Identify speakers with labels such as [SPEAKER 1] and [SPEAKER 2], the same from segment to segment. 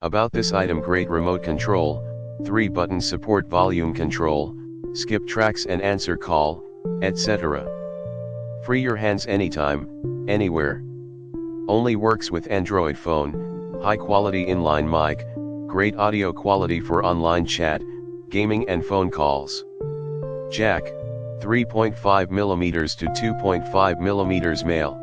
[SPEAKER 1] About this item: great remote control, 3 buttons support volume control, skip tracks and answer call, etc. Free your hands anytime, anywhere. Only works with Android phone, high quality inline mic, great audio quality for online chat, gaming and phone calls. Jack, 3.5mm to 2.5mm male.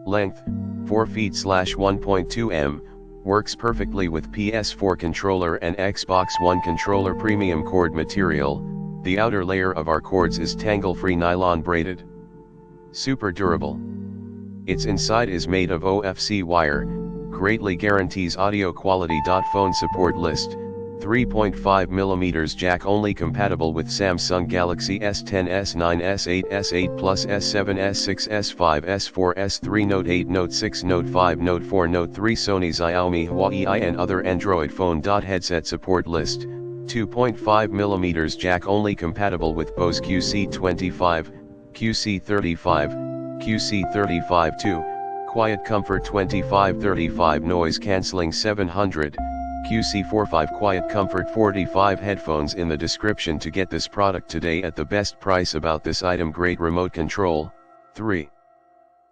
[SPEAKER 1] Length, 4 feet/1.2 m, works perfectly with PS4 controller and Xbox One controller. Premium cord material, the outer layer of our cords is tangle-free nylon braided. Super durable. Its inside is made of OFC wire, greatly guarantees audio quality. Phone support list: 3.5mm jack only, compatible with Samsung Galaxy S10, S9, S8, S8 Plus, S7, S6, S5, S4, S3, Note 8, Note 6, Note 5, Note 4, Note 3, Sony, Xiaomi, Huawei and other Android phone. Headset support list: 2.5mm jack only, compatible with Bose QC25, QC35, QC35-2, QuietComfort 2535 noise cancelling 700, QC45 QuietComfort 45 headphones in the description to get this product today at the best price. About this item: great remote control, 3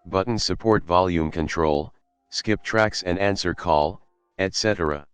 [SPEAKER 1] buttons support volume control, skip tracks and answer call, etc.